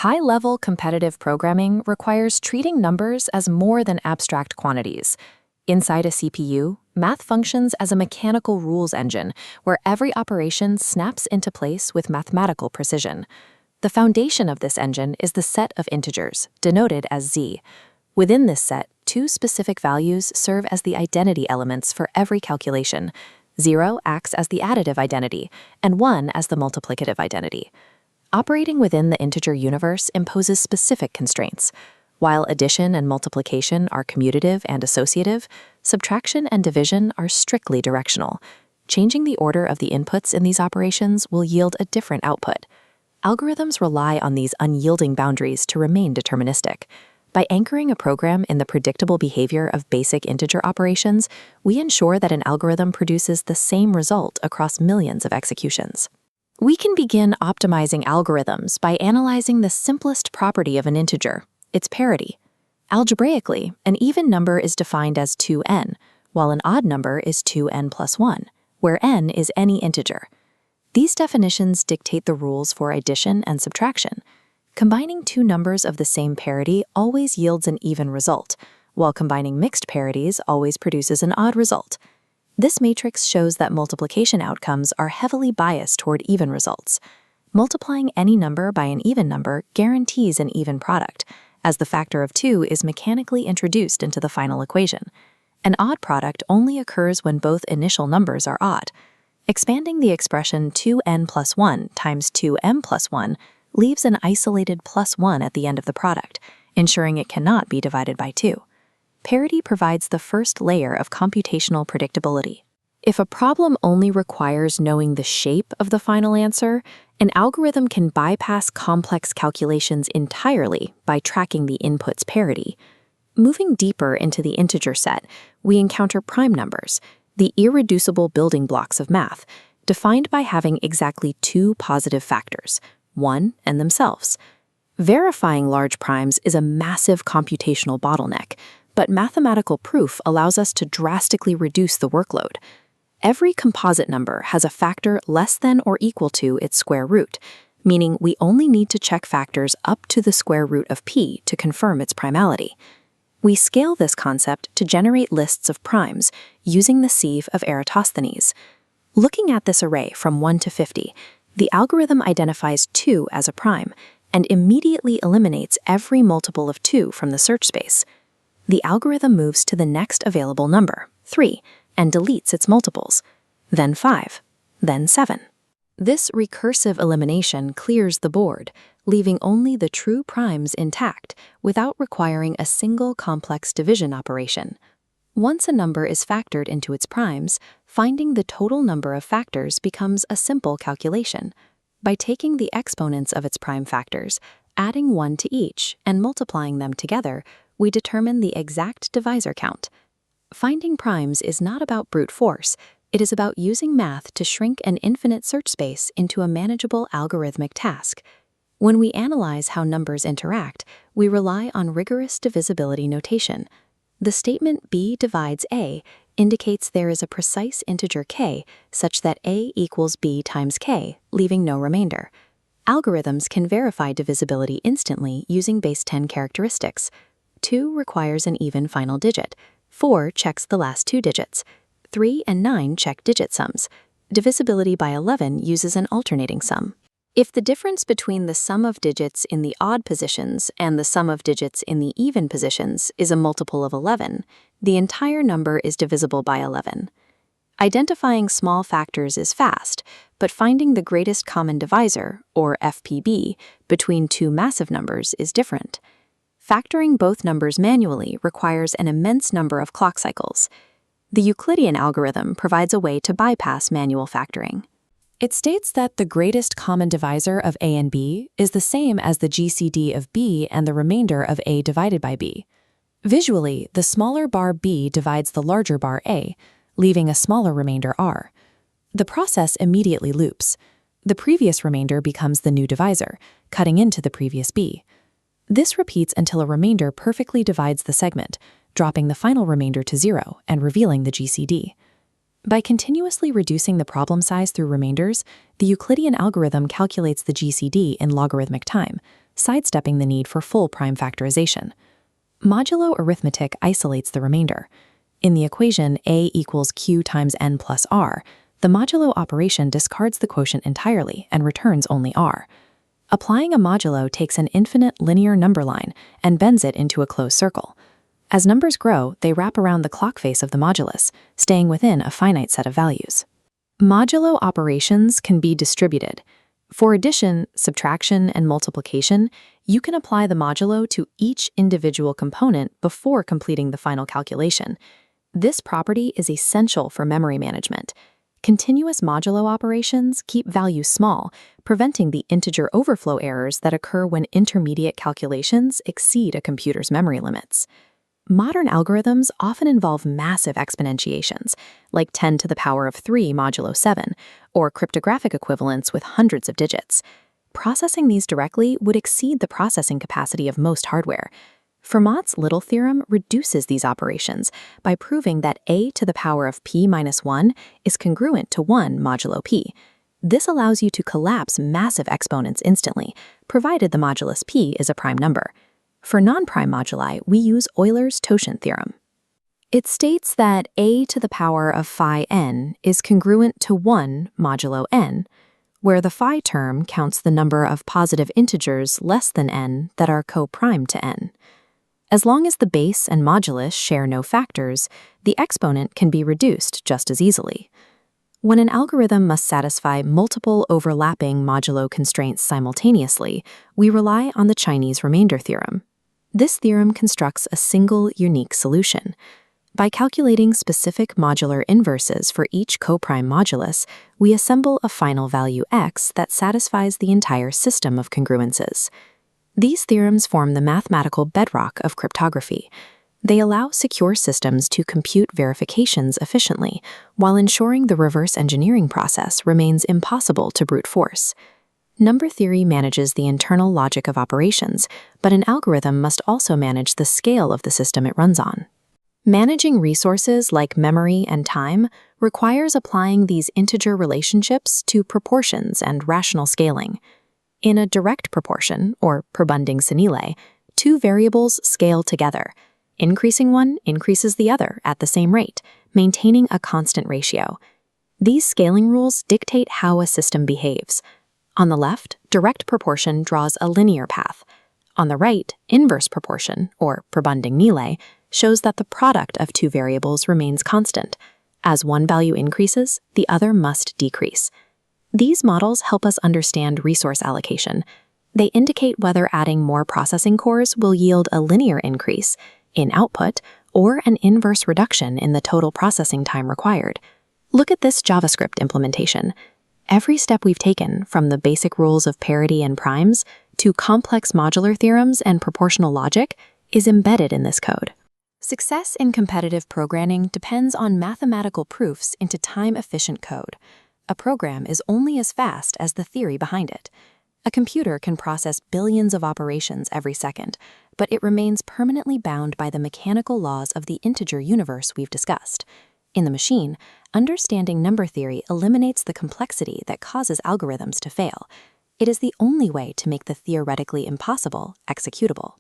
High-level competitive programming requires treating numbers as more than abstract quantities. Inside a CPU, math functions as a mechanical rules engine where every operation snaps into place with mathematical precision. The foundation of this engine is the set of integers, denoted as z. Within this set, two specific values serve as the identity elements for every calculation. 0 acts as the additive identity, and 1 as the multiplicative identity. Operating within the integer universe imposes specific constraints. While addition and multiplication are commutative and associative, subtraction and division are strictly directional. Changing the order of the inputs in these operations will yield a different output. Algorithms rely on these unyielding boundaries to remain deterministic. By anchoring a program in the predictable behavior of basic integer operations, we ensure that an algorithm produces the same result across millions of executions. We can begin optimizing algorithms by analyzing the simplest property of an integer, its parity. Algebraically, an even number is defined as 2n, while an odd number is 2n plus 1, where n is any integer. These definitions dictate the rules for addition and subtraction. Combining two numbers of the same parity always yields an even result, while combining mixed parities always produces an odd result. This matrix shows that multiplication outcomes are heavily biased toward even results. Multiplying any number by an even number guarantees an even product, as the factor of 2 is mechanically introduced into the final equation. An odd product only occurs when both initial numbers are odd. Expanding the expression 2n plus 1 times 2m plus 1 leaves an isolated plus 1 at the end of the product, ensuring it cannot be divided by 2. Parity provides the first layer of computational predictability. If a problem only requires knowing the shape of the final answer, an algorithm can bypass complex calculations entirely by tracking the input's parity. Moving deeper into the integer set, we encounter prime numbers, the irreducible building blocks of math, defined by having exactly two positive factors, 1 and themselves. Verifying large primes is a massive computational bottleneck, but mathematical proof allows us to drastically reduce the workload. Every composite number has a factor less than or equal to its square root, meaning we only need to check factors up to the square root of p to confirm its primality. We scale this concept to generate lists of primes using the sieve of Eratosthenes. Looking at this array from 1 to 50, the algorithm identifies 2 as a prime and immediately eliminates every multiple of 2 from the search space. The algorithm moves to the next available number, 3, and deletes its multiples, then 5, then 7. This recursive elimination clears the board, leaving only the true primes intact without requiring a single complex division operation. Once a number is factored into its primes, finding the total number of factors becomes a simple calculation. By taking the exponents of its prime factors, adding 1 to each, and multiplying them together, we determine the exact divisor count. Finding primes is not about brute force, it is about using math to shrink an infinite search space into a manageable algorithmic task. When we analyze how numbers interact, we rely on rigorous divisibility notation. The statement b divides a indicates there is a precise integer k such that a equals b times k, leaving no remainder. Algorithms can verify divisibility instantly using base 10 characteristics. 2 requires an even final digit. 4 checks the last 2 digits. 3 and 9 check digit sums. Divisibility by 11 uses an alternating sum. If the difference between the sum of digits in the odd positions and the sum of digits in the even positions is a multiple of 11, the entire number is divisible by 11. Identifying small factors is fast, but finding the greatest common divisor, or FPB, between two massive numbers is different. Factoring both numbers manually requires an immense number of clock cycles. The Euclidean algorithm provides a way to bypass manual factoring. It states that the greatest common divisor of a and b is the same as the GCD of b and the remainder of a divided by b. Visually, the smaller bar b divides the larger bar a, leaving a smaller remainder r. The process immediately loops. The previous remainder becomes the new divisor, cutting into the previous b. This repeats until a remainder perfectly divides the segment, dropping the final remainder to 0 and revealing the GCD. By continuously reducing the problem size through remainders, the Euclidean algorithm calculates the GCD in logarithmic time, sidestepping the need for full prime factorization. Modulo arithmetic isolates the remainder. In the equation a equals q times n plus r, the modulo operation discards the quotient entirely and returns only r. Applying a modulo takes an infinite linear number line and bends it into a closed circle. As numbers grow, they wrap around the clock face of the modulus, staying within a finite set of values. Modulo operations can be distributed. For addition, subtraction, and multiplication, you can apply the modulo to each individual component before completing the final calculation. This property is essential for memory management. Continuous modulo operations keep values small, preventing the integer overflow errors that occur when intermediate calculations exceed a computer's memory limits. Modern algorithms often involve massive exponentiations, like 10 to the power of 3 modulo 7, or cryptographic equivalents with hundreds of digits. Processing these directly would exceed the processing capacity of most hardware. Fermat's Little theorem reduces these operations by proving that a to the power of p minus 1 is congruent to 1 modulo p. This allows you to collapse massive exponents instantly, provided the modulus p is a prime number. For non-prime moduli, we use Euler's-Totient theorem. It states that a to the power of phi n is congruent to 1 modulo n, where the phi term counts the number of positive integers less than n that are co-prime to n. As long as the base and modulus share no factors, the exponent can be reduced just as easily. When an algorithm must satisfy multiple overlapping modulo constraints simultaneously, we rely on the Chinese remainder theorem. This theorem constructs a single, unique solution. By calculating specific modular inverses for each coprime modulus, we assemble a final value x that satisfies the entire system of congruences. These theorems form the mathematical bedrock of cryptography. They allow secure systems to compute verifications efficiently, while ensuring the reverse engineering process remains impossible to brute force. Number theory manages the internal logic of operations, but an algorithm must also manage the scale of the system it runs on. Managing resources like memory and time requires applying these integer relationships to proportions and rational scaling. In a direct proportion, or Probunding-Senile, two variables scale together. Increasing one increases the other at the same rate, maintaining a constant ratio. These scaling rules dictate how a system behaves. On the left, direct proportion draws a linear path. On the right, inverse proportion, or Probunding-Nile, shows that the product of two variables remains constant. As one value increases, the other must decrease. These models help us understand resource allocation. They indicate whether adding more processing cores will yield a linear increase in output or an inverse reduction in the total processing time required. Look at this JavaScript implementation. Every step we've taken, from the basic rules of parity and primes to complex modular theorems and proportional logic, is embedded in this code. Success in competitive programming depends on mathematical proofs into time-efficient code. A program is only as fast as the theory behind it. A computer can process billions of operations every second, but it remains permanently bound by the mechanical laws of the integer universe we've discussed. In the machine, understanding number theory eliminates the complexity that causes algorithms to fail. It is the only way to make the theoretically impossible executable.